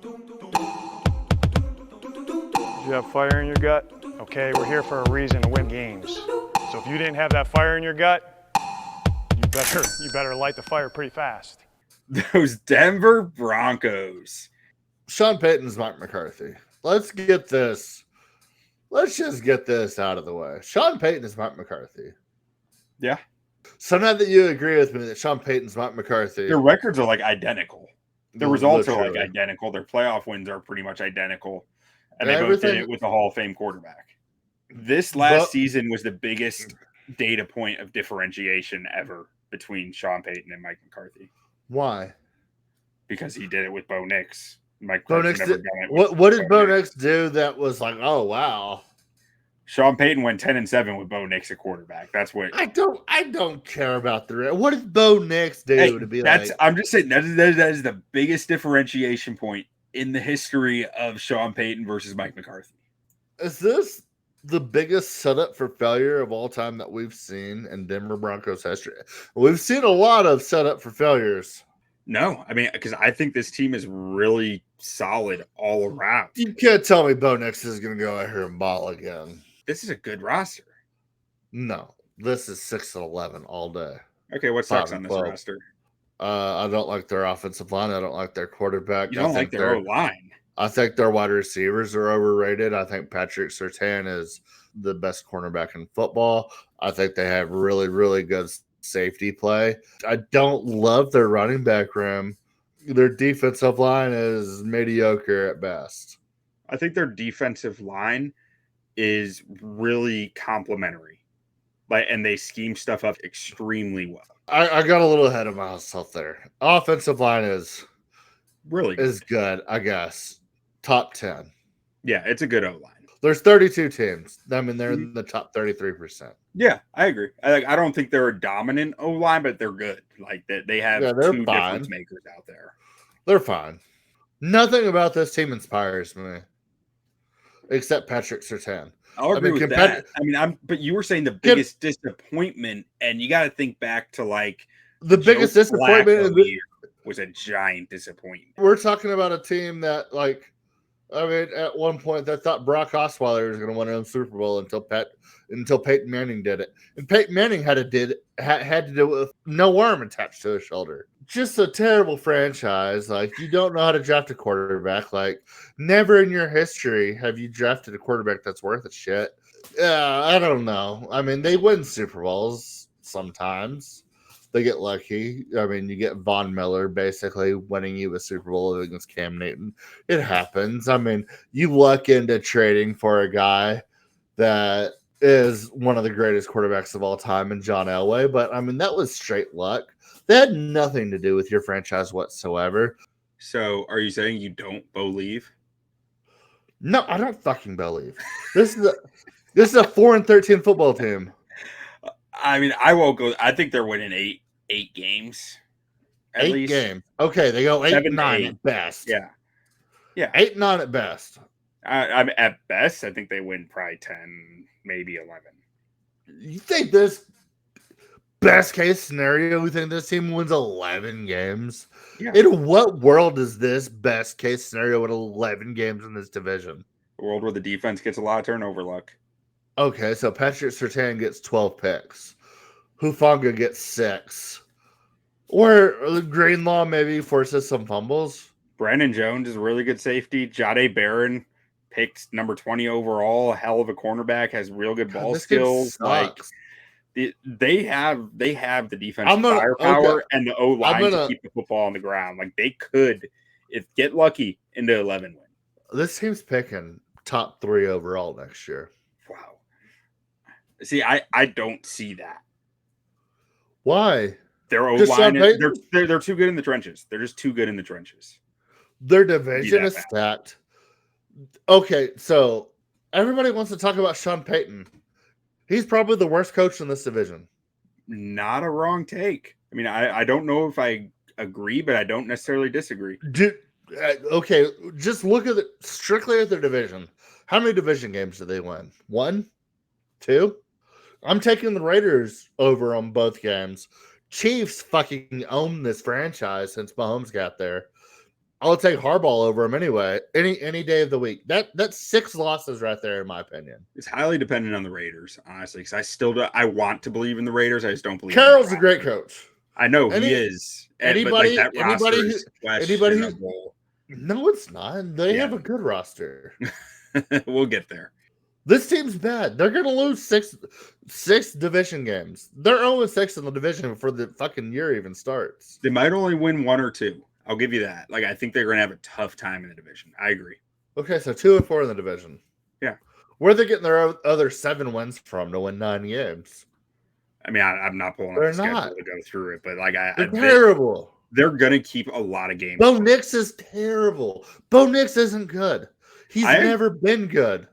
You have fire in your gut? Okay, we're here for a reason, to win games. So if you didn't have that fire in your gut, you better light the fire pretty fast. Those Denver Broncos. Sean Payton's Mike McCarthy. Let's just get this out of the way. Sean Payton is Mike McCarthy. Yeah. So now that you agree with me that Sean Payton's Mike McCarthy. Their records are like identical. Their results are literally like identical. Their playoff wins are pretty much identical. And they both did it with a Hall of Fame quarterback. This last season was the biggest data point of differentiation ever between Sean Payton and Mike McCarthy. Why? Because he did it with Bo Nix. Mike Bo Nix never done it. What did Bo Nix do that was like, oh wow? Sean Payton went 10-7 with Bo Nix at quarterback. That's what I don't care about the. What did Bo Nix do to be like? I'm just saying that is the biggest differentiation point in the history of Sean Payton versus Mike McCarthy. Is this the biggest setup for failure of all time that we've seen in Denver Broncos history? We've seen a lot of setup for failures. No, I mean, because I think this team is really solid all around. You can't tell me Bo Nix is going to go out here and ball again. This is a good roster. No, this is 6-11 all day. Okay, what sucks on this roster? I don't like their offensive line. I don't like their quarterback. You don't like their O-line? I think their wide receivers are overrated. I think Patrick Surtain is the best cornerback in football. I think they have really, really good safety play. I don't love their running back room. Their defensive line is mediocre at best. I think their defensive line is really complimentary. And they scheme stuff up extremely well. I got a little ahead of myself there. Offensive line is really good. Is good, I guess. Top 10. Yeah, it's a good O-line. There's 32 teams. I mean, they're in the top 33%. Yeah, I agree. I don't think they're a dominant O-line, but they're good. Like they have two difference makers out there. They're fine. Nothing about this team inspires me, except Patrick Surtain. I'll agree with that. But you were saying the biggest disappointment, and you got to think back to like the biggest disappointment was a giant disappointment. We're talking about a team that, at one point they thought Brock Osweiler was going to win a Super Bowl until Peyton Manning did it, and Peyton Manning had to do it with no arm attached to his shoulder. Just a terrible franchise. Like, you don't know how to draft a quarterback. Like, never in your history have you drafted a quarterback that's worth a shit. Yeah, I don't know. I mean, they win Super Bowls sometimes. They get lucky. I mean, you get Von Miller basically winning you a Super Bowl against Cam Newton. It happens. I mean, you luck into trading for a guy that is one of the greatest quarterbacks of all time in John Elway. But, I mean, that was straight luck. That had nothing to do with your franchise whatsoever. So, are you saying you don't believe? No, I don't fucking believe. This is a 4-13 football team. I mean, I won't go. I think they're winning eight games. At least. Games. Okay, they go 8-9 at best. Yeah. 8-9 at best. I'm at best. I think they win probably 10, maybe 11. You think this best case scenario? We think this team wins 11 games. Yeah. In what world is this best case scenario with 11 games in this division? A world where the defense gets a lot of turnover luck. Okay, so Patrick Surtain gets 12 picks. Hufanga gets 6. Or Greenlaw maybe forces some fumbles. Brandon Jones is a really good safety. Jahdae Barron picked number 20 overall. A hell of a cornerback. Has real good ball skills. Like they have the defensive firepower and the O-line to keep the football on the ground. Like they could, if get lucky, into 11 win. This team's picking top 3 overall next year. Wow. See, I don't see that. Why? Their O-line they're too good in the trenches. They're just too good in the trenches. Their division is stacked. Okay, so everybody wants to talk about Sean Payton. He's probably the worst coach in this division. Not a wrong take. I mean, I don't know if I agree, but I don't necessarily disagree. Okay, just look at strictly at their division. How many division games did they win? 1? 2? I'm taking the Raiders over on both games. Chiefs fucking own this franchise since Mahomes got there. I'll take Harbaugh over him anyway. Any day of the week. That's 6 losses right there, in my opinion. It's highly dependent on the Raiders, honestly, because I want to believe in the Raiders. I just don't believe. Carroll's a great coach. I know he is. Anybody who no, it's not. They have a good roster. We'll get there. This team's bad. They're gonna lose six division games. They're 0-6 in the division before the fucking year even starts. They might only win 1 or 2. I'll give you that. Like, I think they're gonna have a tough time in the division. I agree. Okay, so 2-4 in the division. Yeah. Where are they getting their other 7 wins from to win 9 games? I mean, I'm not pulling up the schedule to go through it, but like they're terrible. They're gonna keep a lot of games. Bo Nix is terrible. Bo Nix isn't good. He's never been good.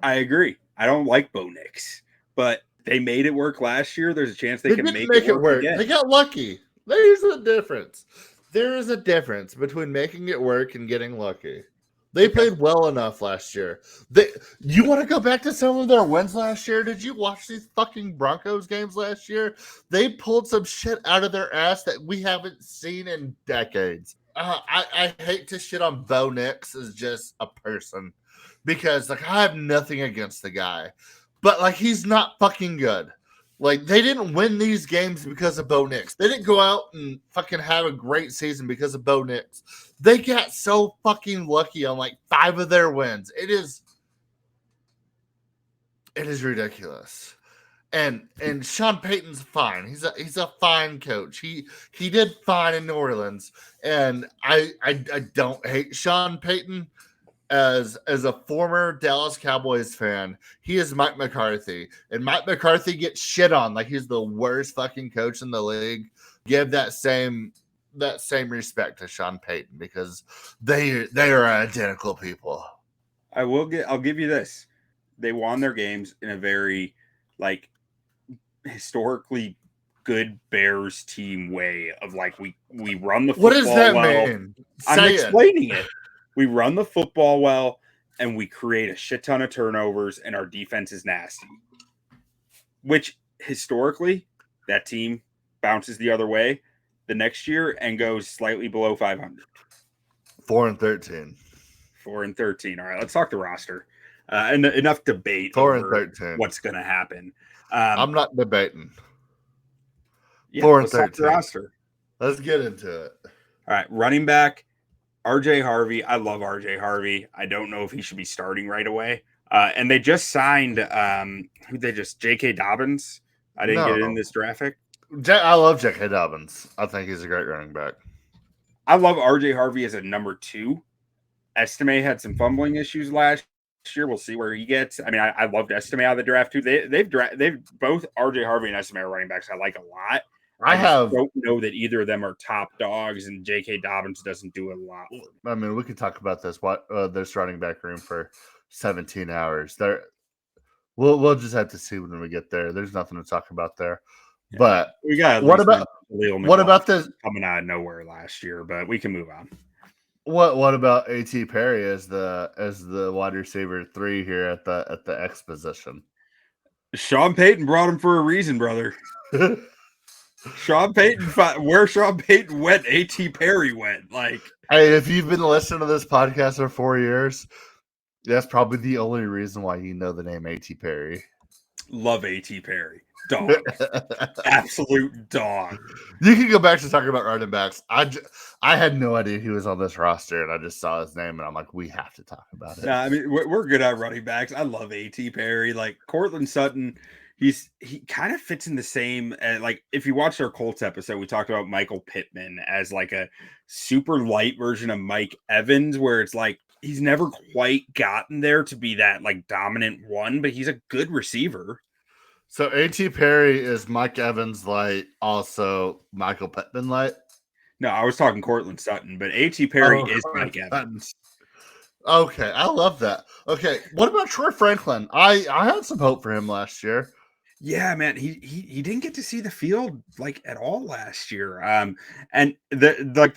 I agree. I don't like Bo Nix, but they made it work last year. There's a chance they can make it work again. They got lucky. There's a difference. There is a difference between making it work and getting lucky. They played well enough last year. You want to go back to some of their wins last year? Did you watch these fucking Broncos games last year? They pulled some shit out of their ass that we haven't seen in decades. I hate to shit on Bo Nix as just a person because, like, I have nothing against the guy, but, like, he's not fucking good. Like, they didn't win these games because of Bo Nix. They didn't go out and fucking have a great season because of Bo Nix. They got so fucking lucky on, like, 5 of their wins. It is ridiculous. And Sean Payton's fine. He's a fine coach. He did fine in New Orleans. And I don't hate Sean Payton. As a former Dallas Cowboys fan, he is Mike McCarthy. And Mike McCarthy gets shit on like he's the worst fucking coach in the league. Give that same respect to Sean Payton because they are identical people. I'll give you this. They won their games in a very like historically good Bears team way of like we run the football. What does that well. mean? I'm explaining it. We run the football well, and we create a shit ton of turnovers, and our defense is nasty. Which, historically, that team bounces the other way the next year and goes slightly below 500. 4-13. 4-13. All right, let's talk the roster. And enough debate 4-13. What's going to happen. I'm not debating. Yeah, 4-13. Roster. Let's get into it. All right, running back. RJ Harvey, I love RJ Harvey. I don't know if he should be starting right away. And they just signed J.K. Dobbins. I didn't get in this draft pick. I love J.K. Dobbins. I think he's a great running back. I love RJ Harvey as a number 2. Estime had some fumbling issues last year. We'll see where he gets. I mean, I loved Estime out of the draft too. They've both RJ Harvey and Estime are running backs I like a lot. I don't know that either of them are top dogs, and J.K. Dobbins doesn't do a lot. I mean, we could talk about this. This running back room for 17 hours. We'll just have to see when we get there. There's nothing to talk about there. Yeah. But we got what about this coming out of nowhere last year? But we can move on. What about A.T. Perry as the wide receiver 3 here at the X position? Sean Payton brought him for a reason, brother. Sean Payton, where Sean Payton went, A.T. Perry went. Like, hey, if you've been listening to this podcast for 4 years, that's probably the only reason why you know the name A.T. Perry. Love A.T. Perry. Dog. Absolute dog. You can go back to talking about running backs. I had no idea he was on this roster, and I just saw his name, and I'm like, we have to talk about it. Yeah, I mean, we're good at running backs. I love A.T. Perry. Like, Courtland Sutton, he kind of fits in the same, like, if you watched our Colts episode, we talked about Michael Pittman as, like, a super light version of Mike Evans, where it's like, he's never quite gotten there to be that, like, dominant one, but he's a good receiver. So A.T. Perry is Mike Evans light, also Michael Pittman light? No, I was talking Courtland Sutton, but A.T. Perry is Mike Evans. Okay, I love that. Okay, what about Troy Franklin? I had some hope for him last year. Yeah, man, he didn't get to see the field like at all last year. And there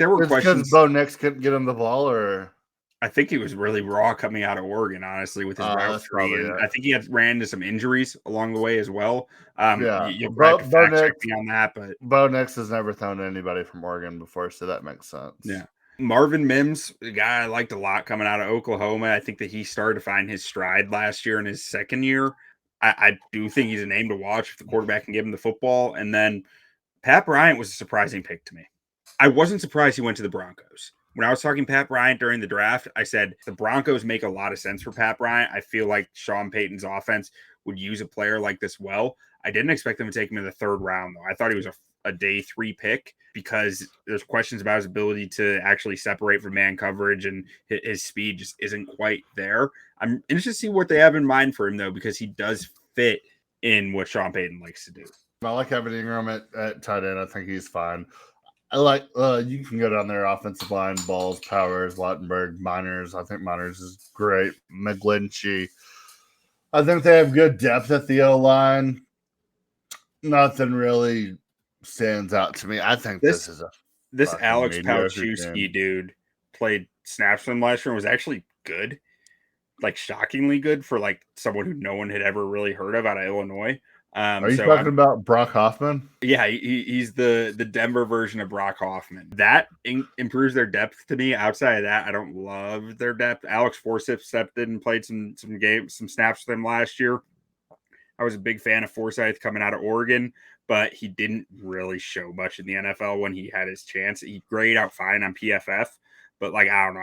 were questions because Bo Nix couldn't get him the ball, or I think he was really raw coming out of Oregon, honestly, with his route tree. And I think he ran into some injuries along the way as well. You'll have to fact check me on that, but Bo Nix has never thrown to anybody from Oregon before, so that makes sense. Yeah. Marvin Mims, a guy I liked a lot coming out of Oklahoma. I think that he started to find his stride last year in his second year. I do think he's a name to watch if the quarterback can give him the football. And then Pat Bryant was a surprising pick to me. I wasn't surprised he went to the Broncos. When I was talking Pat Bryant during the draft, I said the Broncos make a lot of sense for Pat Bryant. I feel like Sean Payton's offense would use a player like this well. I didn't expect them to take him in the third round, though. I thought he was a day 3 pick because there's questions about his ability to actually separate from man coverage, and his speed just isn't quite there. I'm interested to see what they have in mind for him, though, because he does fit in what Sean Payton likes to do. I like Evan Ingram at tight end. I think he's fine. I like you can go down there offensive line, Balls, Powers, Wattenberg, Miners. I think Miners is great. McGlinchey. I think they have good depth at the O-line. Nothing really stands out to me. I think this is this Alex Palczewski dude played snaps for them last year and was actually good, like shockingly good for like someone who no one had ever really heard of out of Illinois. Are you talking about Brock Hoffman? Yeah, he's the Denver version of Brock Hoffman. That improves their depth to me. Outside of that, I don't love their depth. Alex Forsyth stepped in and played some snaps for them last year. I was a big fan of Forsyth coming out of Oregon, but he didn't really show much in the NFL when he had his chance. He graded out fine on PFF, but like, I don't know.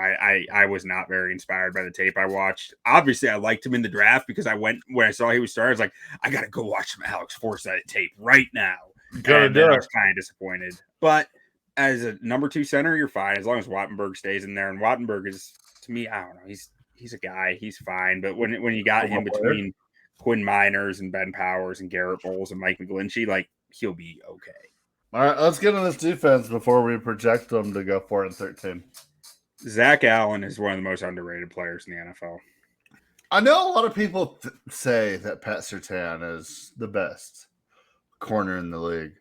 I was not very inspired by the tape I watched. Obviously, I liked him in the draft because when I saw he was started, I was like, I got to go watch some Alex Forsyth tape right now. And I was kind of disappointed. But as a number 2 center, you're fine as long as Wattenberg stays in there. And Wattenberg is, to me, I don't know. He's a guy. He's fine. But when you got him between Quinn Miners and Ben Powers and Garrett Bowles and Mike McGlinchey, like, he'll be okay. All right, let's get into this defense before we project them to go 4-13. Zach Allen is one of the most underrated players in the NFL. I know a lot of people say that Pat Surtain is the best corner in the league.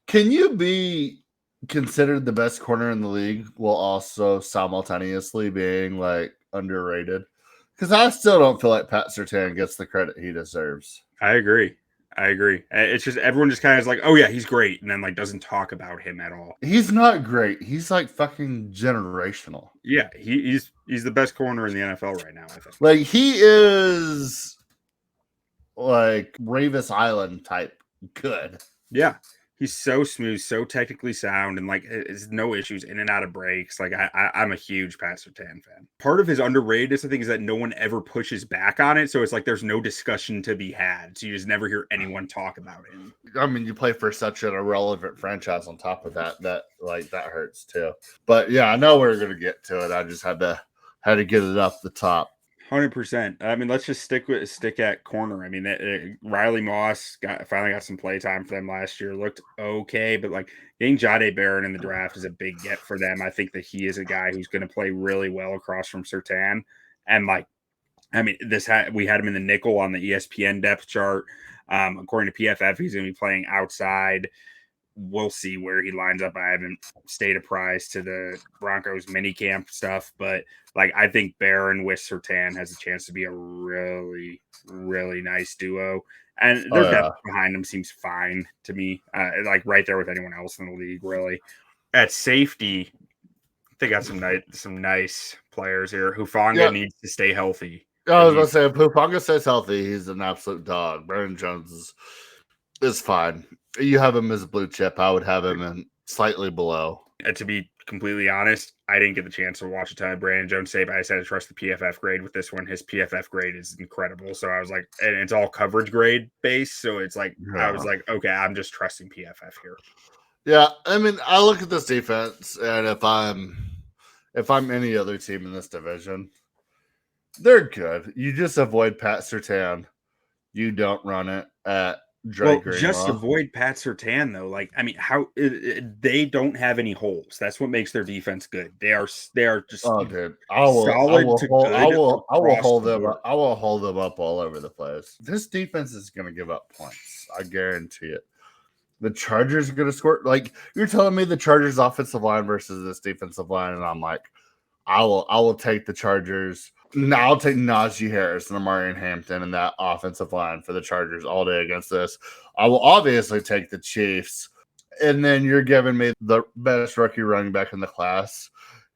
Can you be considered the best corner in the league while also simultaneously being like underrated? Because I still don't feel like Pat Surtain gets the credit he deserves. I agree. It's just everyone just kind of is like, oh yeah, he's great, and then like doesn't talk about him at all. He's not great. He's like fucking generational. Yeah, he's the best corner in the NFL right now, I think. Like he is like Ravis Island type good. Yeah. He's so smooth, so technically sound, and like it's no issues in and out of breaks. Like I'm a huge Pat Surtain fan. Part of his underratedness, I think, is that no one ever pushes back on it. So it's like there's no discussion to be had. So you just never hear anyone talk about him. I mean, you play for such an irrelevant franchise on top of that hurts too. But yeah, I know we're gonna get to it. I just had to get it up the top. 100%. I mean, let's just stick at corner. I mean, Riley Moss finally got some play time for them last year. Looked okay, but like getting Jahdae Barron in the draft is a big get for them. I think that he is a guy who's going to play really well across from Surtain. And like, I mean, we had him in the nickel on the ESPN depth chart. According to PFF, he's going to be playing outside. We'll see where he lines up. I haven't stayed apprised to the Broncos minicamp stuff, but like I think Barron with Surtain has a chance to be a really, really nice duo. And their depth behind them seems fine to me. Like right there with anyone else in the league, really. At safety, they got some nice players here. Hufanga needs to stay healthy. I was going to say, if Hufanga stays healthy, he's an absolute dog. Brandon Jones is fine. You have him as a blue chip. I would have him in slightly below. And to be completely honest, I didn't get the chance to watch a ton of Brandon Jones tape. I said to trust the PFF grade with this one. His PFF grade is incredible. So I was like, and it's all coverage grade based. So it's like, I was like, okay, I'm just trusting PFF here. Yeah. I mean, I look at this defense, and if I'm any other team in this division, they're good. You just avoid Pat Surtain. You don't run it at just avoid Pat Surtain though. Like, I mean, they don't have any holes. That's what makes their defense good. They are just dude. I will hold them up all over the place. This defense is going to give up points. I guarantee it. The Chargers are going to score. Like, you're telling me the Chargers offensive line versus this defensive line, and I'm like, I will take the Chargers. No, I'll take Najee Harris and Amarian Hampton and that offensive line for the Chargers all day against this. I will obviously take the Chiefs. And then you're giving me the best rookie running back in the class.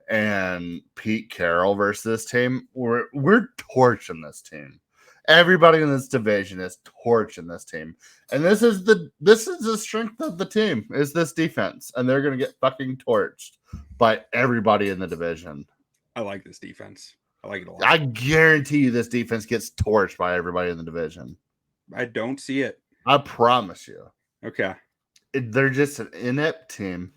and Pete Carroll versus this team, we're torching this team. Everybody in this division is torching this team. And this is the strength of the team, is this defense. And they're gonna get fucking torched by everybody in the division. I like this defense. I like it a lot. I guarantee you this defense gets torched by everybody in the division. I don't see it. I promise you. Okay. They're just an inept team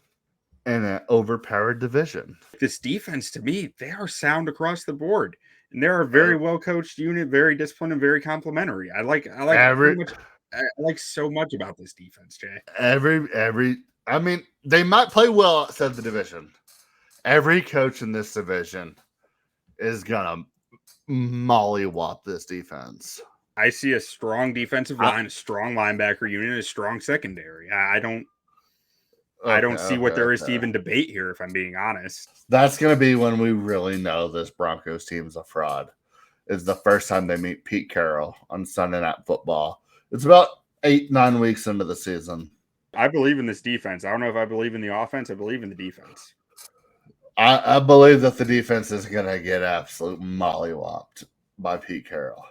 in an overpowered division. This defense, to me, they are sound across the board. And they're a very well-coached unit, very disciplined, and very complimentary. I like so much about this defense, Jay. I mean, they might play well outside the division. Every coach in this division is gonna mollywop this defense. I see a strong defensive line, a strong linebacker unit, a strong secondary. I don't see what there is to even debate here, if I'm being honest. That's going to be when we really know this Broncos team is a fraud. It's the first time they meet Pete Carroll on Sunday Night Football. It's about 8-9 weeks into the season. I believe in this defense. I don't know if I believe in the offense. I believe in the defense. I believe that the defense is going to get absolute mollywopped by Pete Carroll.